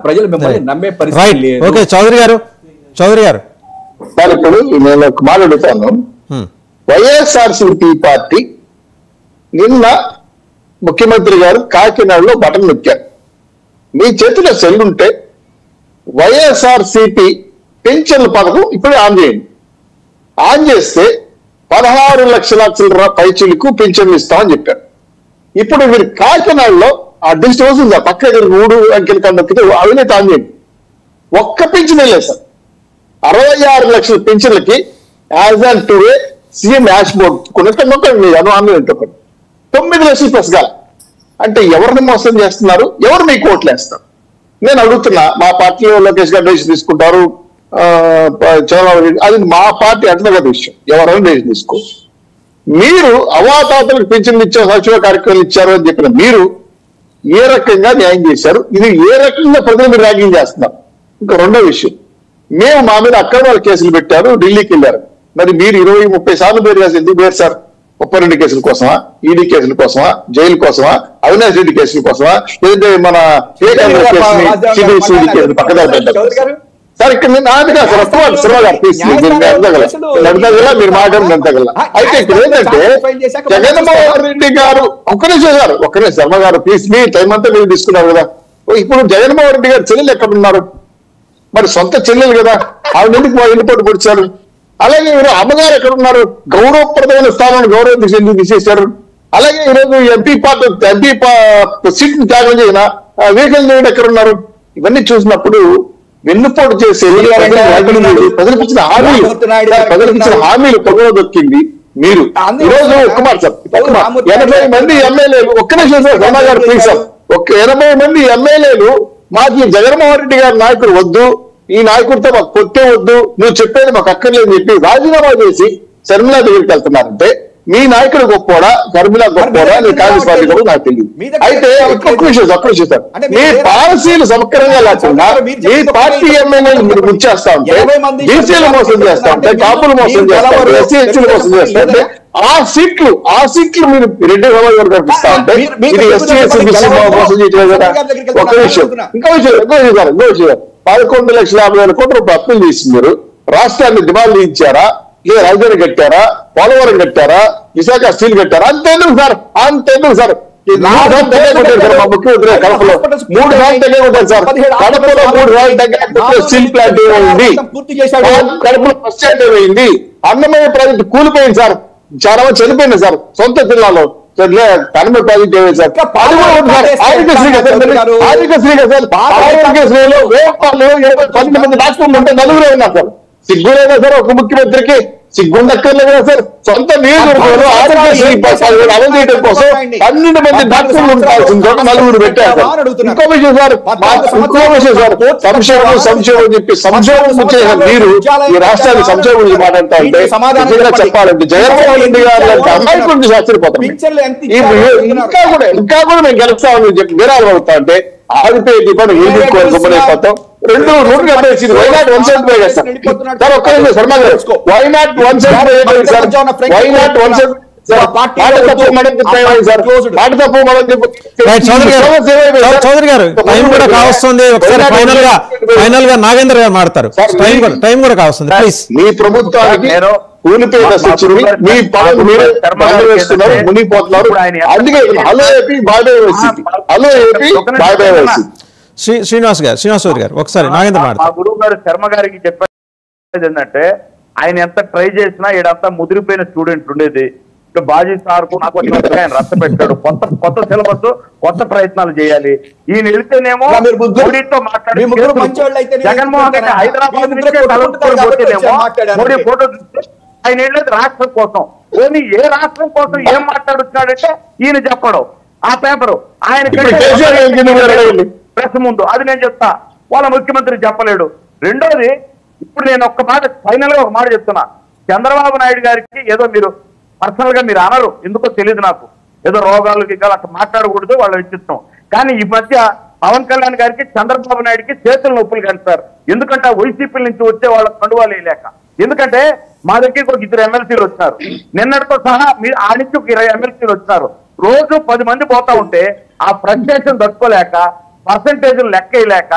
ప్రజలు మిమ్మల్ని నమ్మే పరిస్థితి లేదు. ఓకే చౌదరి గారు సార్, ఇప్పుడు నేను ఒక మాట అడుగుతాను. వైఎస్ఆర్సీపీ పార్టీ నిన్న ముఖ్యమంత్రి గారు కాకినాడలో బటన్ నొక్కారు. మీ చేతిలో సెల్ ఉంటే వైఎస్ఆర్సీపీ పెన్షన్ల పథకం ఇప్పుడే ఆన్ చేయండి. ఆన్ చేస్తే 16 లక్షల పైచీలకు పెన్షన్ ఇస్తామని చెప్పారు. ఇప్పుడు మీరు కాకినాడలో ఆ డిస్టర్బెన్స్ ఉంది, పక్క 3 అంకెల కన్నా అవినీతి ఆన్ చేయండి. ఒక్క పెన్షన్ లేదు సార్. 66 లక్షల పెన్షన్లకి యాజ్ ఆన్ టుడే సీఎం యాష్ బోర్డ్ కొనుక్కండి అనుమానం ఒకటి 9 లక్షలు పెసగాల అంటే ఎవరిని మోసం చేస్తున్నారు? ఎవరు మీకు ఓట్లు వేస్తారు? నేను అడుగుతున్నా. మా పార్టీలో లోకేష్ గారు డెసిషన్ తీసుకుంటారు, చంద్రబాబు రెడ్డి, అది మా పార్టీ అంతర్గత విషయం, ఎవరైనా డెసిషన్ తీసుకో. మీరు అవాతాతలకు పెన్షన్లు ఇచ్చారు, సంక్షేమ కార్యక్రమాలు ఇచ్చారు అని చెప్పిన మీరు ఏ రకంగా న్యాయం చేశారు? ఇది ఏ రకంగా ప్రజలు మీరు ర్యాగింగ్ చేస్తున్నారు? ఇంకా రెండో విషయం, మేము మా మీద అక్రమాల కేసులు పెట్టారు, ఢిల్లీకి వెళ్ళారు. మరి మీరు 20-30 సార్లు పేరు చేసి ఎందుకు పేరు సార్? 32 కేసుల కోసమా, ఈడీ కేసుల కోసమా, జైలు కోసమా, అవినాష్ రెడ్డి కేసుల కోసమా, లేదంటే మన కేసులు పక్కన సార్? ఇక్కడ నేను ఆదిగా సార్ నడతగల మీరు మాట్లాడి నడతగల. అయితే ఇక్కడ ఏంటంటే జగన్మోహన్ రెడ్డి గారు ఒక్కనే చేశారు, ఒక్కనే శర్మ గారు ప్లీజ్ మీ టైం అంతా మీరు తీసుకున్నారు కదా. ఇప్పుడు జగన్మోహన్ రెడ్డి గారు చెల్లెలు ఎక్కడ ఉన్నారు? మరి సొంత చెల్లెలు కదా, ఆవిడ ఎందుకు ఎండిపోటు పొడిచారు? అలాగే ఈరోజు అమ్మగారు ఎక్కడ ఉన్నారు? గౌరవప్రదమైన స్థానాన్ని గౌరవం ఎందుకు తీసేశారు? అలాగే ఈరోజు ఎంపీ సీట్ని త్యాగం చేసిన వెహికల్ ఎక్కడ ఉన్నారు? ఇవన్నీ చూసినప్పుడు వెన్నుపోటు చేసే ప్రజలకు ఇచ్చిన హామీలు పొగలో దొక్కింది మీరు. ఈరోజు ఒక్క మాట సార్, 80 మంది ఎమ్మెల్యేలు, ఒక్క నిమిషం సార్ రమణ గారు ప్లీజ్ సార్, 80 మంది ఎమ్మెల్యేలు మాకు జగన్మోహన్ రెడ్డి గారి నాయకుడు వద్దు, ఈ నాయకుడితో మాకు కొట్టే వద్దు, నువ్వు చెప్పేది మాకు అక్కర్లేదని చెప్పి రాజీనామా చేసి శర్మిల దగ్గరికి వెళ్తున్నారంటే మీ నాయకుడు గొప్పోడా, శర్మిల గొప్పోడా, నీ కాంగ్రెస్ పార్టీ కూడా నాకు తెలియదు. అయితే ఒక్క విషయం సార్, మీ పాలసీలు సమగ్రంగా లేకుండా మీ పార్టీ ఎమ్మెల్యేలు మీరు ముంచేస్తా ఉంటే, బీసీలు మోసం చేస్తా ఉంటే, కాపులు మోసం చేస్తా ఉంటే, ఎస్సీ ఎస్టీలు మోసం చేస్తా ఉంటే, ఆ సీట్లు మీరు రెడ్డి సమాజం గారు కనిపిస్తా ఉంటే ఇది ఎస్సీ ఎస్సీ బీసీ మోసం చేయలేదు కదా. ఒక విషయం, ఇంకో విషయం 11,50,000 కోట్ల రూపాయలు అప్పులు చేసి మీరు రాష్ట్రాన్ని దివాళీ ఇచ్చారా? లేదా రాజధాని కట్టారా? పోలవరం కట్టారా? విశాఖ స్టీల్ కట్టారా? అంతేందుకు సార్, అంతేందుకు సార్? 3 సార్లు తగ్గకుంటారు సార్ మా ముఖ్యమంత్రి కడపలో, 3 సార్లు తగ్గకుంటారు సార్. కడపలో 3 సార్లు తగ్గ స్టీల్ ప్లాంట్ ఏమైంది? కడపలో బస్ స్టాండ్ ఏమైంది? అన్నమయ్య ప్రాజెక్టు కూలిపోయింది సార్, చాలా మంది చనిపోయింది సార్ సొంత జిల్లాలో. కడప ప్రాజెక్ట్ ఏమైంది సార్? ఆరోగ్యశ్రీ కదా సార్, ఆరోగ్యశ్రీలో 12 మంది డాక్టర్లు ఉంటే 4 ఉన్నారు సార్. సిగ్గులేదా సార్ ఒక ముఖ్యమంత్రికి? సిగ్గుండక్కర్లేదు కదా సార్. సొంత నియోజకవర్గంలో ఆరోగ్యశ్రీ అమలు చేయడం కోసం 12 మంది డాక్టర్లు ఉండాల్సిన చోట 4 పెట్టారు. ఇంకో విషయం సార్, సంక్షేమం చెప్పి సంక్షేమం చేసిన మీరు ఈ రాష్ట్రాన్ని సంక్షేమం గురించి మాట్లాడుతూ ఉంటే నిజంగా చెప్పాలంటే జగన్మోహన్ రెడ్డి గారు అమ్మాయి గురించి ఆశ్చర్యపోతాం. ఇంకా కూడా మేము గెలుస్తామని చెప్పి నిరాలు అవుతా అంటే ఆదిపేటి కూడా గొప్పపోతాం. 2 నోట్లు అప్పేసింది. వైనాట్ 175 చేస్తాం సార్. ఒక్క శర్మ గారు వైనాట్ 175 సార్, వైనాట్ 175 చౌదరి గారు టైం కూడా కావస్తుంది. ఒకసారి ఫైనల్ గా నాగేంద్ర గారు మాట్లాడతారు. టైం కూడా కావస్తుంది ప్లీజ్. మీ ప్రభుత్వానికి కూలిపోయిన వచ్చింది, మీ పనులు మీరే వేస్తున్నారు, మునిగిపోతున్నారు. అందుకే hello AP bye bye YCP, hello AP bye bye YCP. Srinivas గారు ఒకసారి నాగేంద్ర మా గురువు గారు శర్మ గారికి చెప్పేది ఏంటంటే, ఆయన ఎంత ట్రై చేసినా ఈడంతా ముదిరిపోయిన స్టూడెంట్ ఉండేది. ఇప్పుడు బాజీ సార్ ఆయన రచ్చ పెట్టాడు. కొత్త సిలబస్, కొత్త ప్రయత్నాలు చేయాలి. ఈయన వెళ్తేనేమో మోడీతో మాట్లాడి జగన్మోహన్ రెడ్డి హైదరాబాద్ మోడీ ఫోటో ఆయన వెళ్ళేది రాష్ట్రం కోసం. ఓన్లీ ఏ రాష్ట్రం కోసం ఏం మాట్లాడుతున్నాడంటే ఈయన చెప్పడం ఆ పేపరు ఆయన ప్రెస్ ముందు. అది నేను చెప్తా, వాళ్ళ ముఖ్యమంత్రి చెప్పలేడు. రెండోది, ఇప్పుడు నేను ఫైనల్ గా ఒక మాట చెప్తున్నా. చంద్రబాబు నాయుడు గారికి ఏదో మీరు పర్సనల్ గా మీరు అనరు, ఎందుకో తెలియదు నాకు, ఏదో రోగాలు అట్లా మాట్లాడకూడదు, వాళ్ళ వ్యక్తిత్వం. కానీ ఈ మధ్య పవన్ కళ్యాణ్ గారికి చంద్రబాబు నాయుడికి చేతుల నొప్పులు కంటారు. ఎందుకంటే వైసీపీ నుంచి వచ్చే వాళ్ళ కండువాలు లేక. ఎందుకంటే మా దగ్గరికి ఒక 2 ఎమ్మెల్సీలు వచ్చినారు, నిన్నటితో సహా మీరు ఆ నుంచి ఒక 20 ఎమ్మెల్సీలు వచ్చినారు. రోజు 10 మంది పోతా ఉంటే ఆ ఫ్రస్ట్రేషన్ తట్టుకోలేక పర్సంటేజ్ లెక్కలేక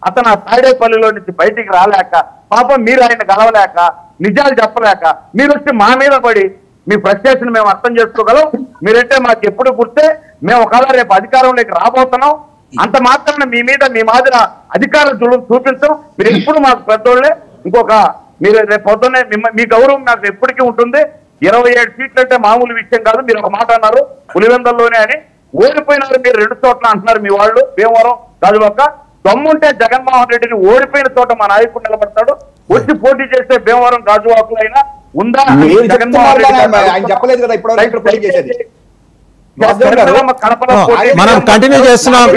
అతను ఆ తాడేపల్లిలో నుంచి బయటికి రాలేక పాపం మీరు ఆయన కలవలేక నిజాలు చెప్పలేక మీరు వచ్చి మా మీద పడి మీ ఫ్రస్ట్రేషన్ మేము అర్థం చేసుకోగలం. మీరంటే మాకు ఎప్పుడు గుర్తే, మేము ఒకవేళ రేపు అధికారంలోకి రాబోతున్నాం, అంత మాత్రాన మీ మీద మీ మాదిరి అధికారం చూపించం. మీరు ఎప్పుడు మాకు పెద్దోళ్ళే. ఇంకొక మీరు రేపు పొద్దున్నే మీ గౌరవం నాకు ఎప్పటికీ ఉంటుంది. 27 సీట్లు అంటే మామూలు విషయం కాదు. మీరు ఒక మాట అన్నారు పులివెందల్లోనే అని, ఓడిపోయినారు మీరు 2 చోట్ల అంటున్నారు మీ వాళ్ళు. భీమవరం గాజువాక దమ్ముంటే జగన్మోహన్ రెడ్డిని ఓడిపోయిన చోట మా నాయకుడు నిలబడతాడు. వచ్చి పోటీ చేసే భీమవరం గాజువాకులు అయినా ఉందా? జగన్మోహన్ రెడ్డి ఆయన చెప్పలేదు కదా ఇప్పుడు పోటీ చేసేది. మనం కంటిన్యూ చేస్తున్నాం.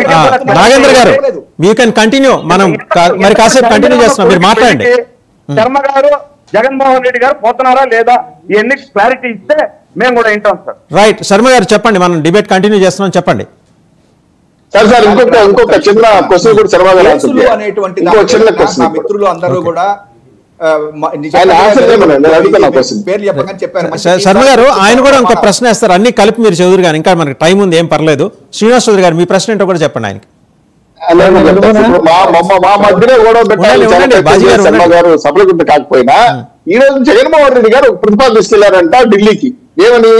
నాగేంద్ర గారు యూ కెన్ కంటిన్యూ. మనం మరి కాసేపు కంటిన్యూ చేస్తున్నాం, మీరు మాట్లాడండి. శర్మ గారు జగన్మోహన్ రెడ్డి గారు పోతున్నారా లేదా ఇవన్నీ క్లారిటీ ఇస్తే మేము కూడా వింటాం సార్. రైట్, శర్మ గారు చెప్పండి, మనం డిబేట్ కంటిన్యూ చేస్తున్నాం, చెప్పండి. సార్ ఇంకొక చిన్న క్వశ్చన్ కూడా శర్మ గారు అనేటువంటి ఇంకో చిన్న క్వశ్చన్. మిత్రులు అందరూ కూడా పేర్లు చెప్పగానే చెప్పారు. శర్మ గారు ఆయన కూడా ఇంకో ప్రశ్న వేస్తారు, అన్ని కలిపి మీరు చదువురు కానీ ఇంకా మనకి టైం ఉంది, ఏం పర్లేదు. శ్రీనివాస్ చౌదరి గారు మీ ప్రశ్న ఏంటో కూడా చెప్పండి ఆయనకి. మా మధ్యలో గొడవ పెట్టాలి శర్మ గారు సభలకు కాకపోయినా ఈ రోజు జగన్మోహన్ రెడ్డి గారు ప్రతిపాదన తీసుకెళ్లారంట ఢిల్లీకి. ఏమని?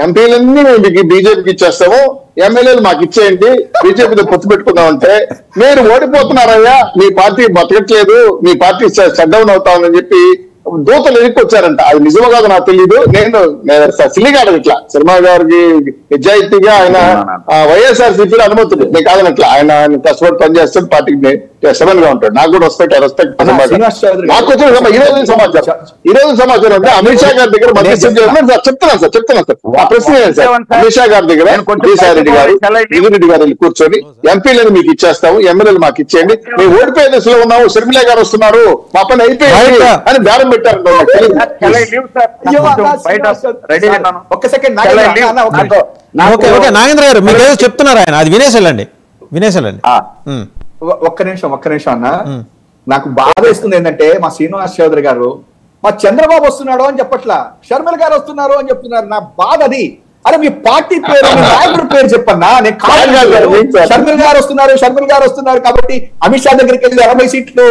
ఎంపీలన్నీ మీకు బీజేపీకి ఇచ్చేస్తాము, ఎమ్మెల్యేలు మాకు ఇచ్చేయండి, బీజేపీతో పొత్తు పెట్టుకుందామంటే మీరు ఓడిపోతున్నారయ్యా, మీ పార్టీ బతకట్లేదు, మీ పార్టీ షట్ డౌన్ అవుతామని చెప్పి దూతలు ఎదుర్కొచ్చారంట. అది నిజమో కాదు నాకు తెలియదు. నేను సిల్లిగా అడగట్లా, శర్మ గారికి నిజాయితీగా ఆయన వైఎస్ఆర్ సిపిలో అనుమతుడు, నేను కాదనట్లా. ఆయన కష్టపడి పనిచేస్తాడు, పార్టీకి సెవెన్ గా ఉంటాడు. నాకు కూడా రెస్పెక్ట్. నాకు వచ్చిన ఈ రోజు సమాచారం అంటే అమిత్ షా గారి దగ్గర చెప్తున్నాను సార్ ఆ ప్రశ్న సార్. అమిత్ షా గారి దగ్గర విజయసాయి రెడ్డి గారు, రెడ్డి గారు వెళ్ళి కూర్చొని ఎంపీలను మీకు ఇచ్చేస్తాము, ఎమ్మెల్యేలు మాకు ఇచ్చేయండి, మేము ఓడిపోయే దశలో ఉన్నాము, షర్మిల గారు వస్తున్నారు, మా పని అయిపోయింది అని బేరం పెట్టారు. ఒక్క సెకండ్ నాగేంద్ర గారు మీరు ఏదో చెప్తున్నారు, ఆయన అది వినేసేళ్ళండి. ఒక్క నిమిషం అన్న. నాకు బాధ వేస్తుంది ఏంటంటే మా శ్రీనివాస్ చౌదరి గారు మా చంద్రబాబు వస్తున్నాడు అని చెప్పట్లా, షర్మిల గారు వస్తున్నారు అని చెప్తున్నారు. నా బాధ అది. అరే మీ పార్టీ పేరు, మీ నాయకుడి పేరు చెప్పన్నా. నేను షర్మిల గారు వస్తున్నారు కాబట్టి అమిత్ షా దగ్గరికి వెళ్ళి 60 సీట్లు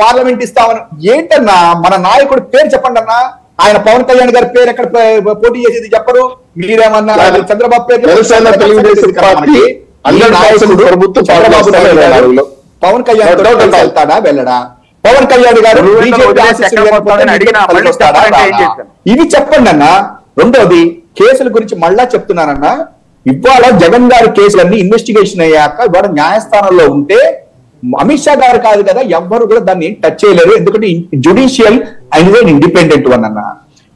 పార్లమెంట్ ఇస్తామని ఏంటన్నా? మన నాయకుడి పేరు చెప్పండి అన్నా. ఆయన పవన్ కళ్యాణ్ గారి పేరు ఎక్కడ పోటీ చేసేది చెప్పరు. మీరేమన్నా చంద్రబాబు పేరు పవన్ కళ్యాణ్ వెళ్తాడా వెళ్ళడా? పవన్ కళ్యాణ్ గారు ఇవి చెప్పండి అన్న. రెండోది కేసుల గురించి మళ్ళా చెప్తున్నానన్నా. ఇవాళ జగన్ గారి కేసులన్నీ ఇన్వెస్టిగేషన్ అయ్యాక ఇవాళ న్యాయస్థానంలో ఉంటే అమిత్ షా గారు కాదు కదా, ఎవ్వరు కూడా దాన్ని టచ్ చేయలేరు. ఎందుకంటే జుడిషియల్ అనేది ఇండిపెండెంట్ వన్ అన్న.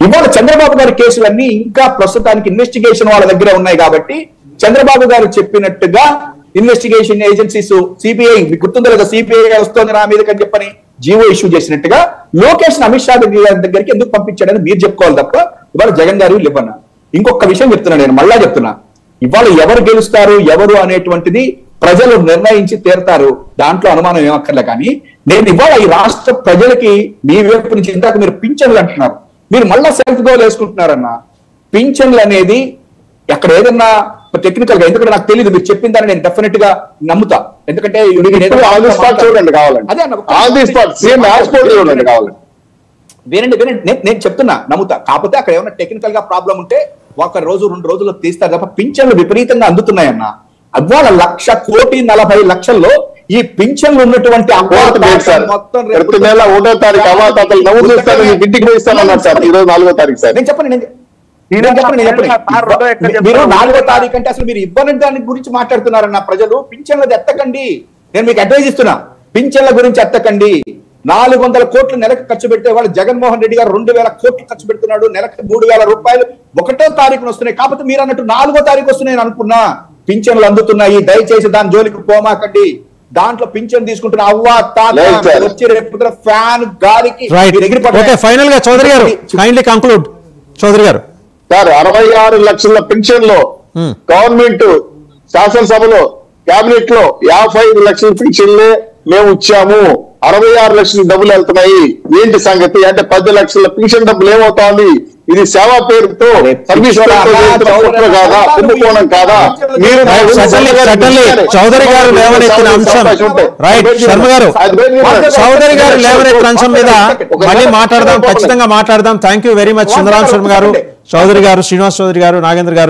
ఇవాళ చంద్రబాబు గారి కేసులన్నీ ఇంకా ప్రస్తుతానికి ఇన్వెస్టిగేషన్ వాళ్ళ దగ్గర ఉన్నాయి కాబట్టి చంద్రబాబు గారు చెప్పినట్టుగా ఇన్వెస్టిగేషన్ ఏజెన్సీస్ సిబిఐ, మీకు గుర్తుందో లేదా, సిబిఐ వస్తుంది నా మీద అని చెప్పని జీవో ఇష్యూ చేసినట్టుగా లోకేష్ అమిత్ షా దగ్గరికి ఎందుకు పంపించాడని మీరు చెప్పుకోవాలి తప్ప ఇవాళ జగన్ గారు ఇవ్వన్నా. ఇంకొక విషయం చెప్తున్నా, నేను మళ్ళా చెప్తున్నా, ఇవాళ ఎవరు గెలుస్తారు ఎవరు అనేటువంటిది ప్రజలు నిర్ణయించి తీరుతారు, దాంట్లో అనుమానం ఏమక్కర్లే. కానీ నేను ఇవాళ ఈ రాష్ట్ర ప్రజలకి మీ వైపు నుంచి ఇందాక మీరు పింఛన్లు అంటున్నారు, మీరు మళ్ళా సెల్ఫ్ గోల్ వేసుకుంటున్నారన్న. పింఛన్లు అనేది అక్కడ ఏదన్నా టెక్నికల్ గా, ఎందుకంటే నాకు తెలియదు, మీరు చెప్పిన దాన్ని నేను డెఫినెట్ గా నమ్ముతా. ఎందుకంటే చూడండి కావాలండి, వినండి నేను చెప్తున్నా, నమ్ముతా. కాకపోతే అక్కడ ఏమైనా టెక్నికల్ గా ప్రాబ్లం ఉంటే 1 రోజు 2 రోజుల్లో తీస్తారు తప్ప పింఛన్లు విపరీతంగా అందుతున్నాయన్న. అవ్వాల 1,40,00,000 ఈ పింఛన్లు ఉన్నటువంటి మొత్తం ప్రతి నెల 1వ తారీఖు అవాతాతలు నమోదు చేస్తాను, ఇంటికి పోయిస్తానన్నారు సార్. ఈ రోజు 4వ తారీఖు సార్. నేను చెప్పండి మీరు 4వ తారీఖు అంటే అసలు మీరు ఇవ్వని దాని గురించి మాట్లాడుతున్నారన్న. ప్రజలు పింఛన్లది ఎత్తకండి, నేను మీకు అడ్వైజ్ ఇస్తున్నా. పింఛన్ల గురించి ఎత్తకండి. 400 కోట్లు నెలకు ఖర్చు పెట్టే వాళ్ళు జగన్మోహన్ రెడ్డి గారు 2,000 కోట్లు ఖర్చు పెడుతున్నాడు. నెలకు 3,000 రూపాయలు 1వ తారీఖున వస్తున్నాయి. కాకపోతే మీరు అన్నట్టు 4వ తారీఖు వస్తున్నాయి అనుకున్నా. పింఛన్లు అందుతున్నాయి, దయచేసి దాని జోలికి పోమాకండి. దాంట్లో పింఛన్ తీసుకుంటున్న అవ్వ తాత వచ్చి రేపు ఫ్యాన్ గాలికి ఫైనల్ గా చౌదరి గారు కైండ్లీ కంక్లూడ్. చౌదరి గారు సార్, 66 లక్షల పెన్షన్లో గవర్నమెంట్ శాసనసభలో కేబినెట్ లో 55 లక్షల పెన్షన్లే మేము ఇచ్చాము, 66 లక్షల డబ్బులు వెళ్తున్నాయి. ఏంటి సంగతి అంటే 10 లక్షల పెన్షన్ డబ్బులు ఏమవుతోంది? ఇది సేవా పేరుతో సర్వీస్ కుట్ర కాదా, కుంభకోణం కాదా? మీరు చౌదరి గారు లేవనెత్తిన అంశం రైట్. శర్మ గారు, చౌదరి గారు లేవనెత్తిన అంశం మీద మళ్ళీ మాట్లాడదాం, ఖచ్చితంగా మాట్లాడదాం. థ్యాంక్ యూ వెరీ మచ్ సుందరాం శర్మ గారు, చౌదరి గారు, శ్రీనివాస్ చౌదరి గారు, నాగేంద్ర గారు.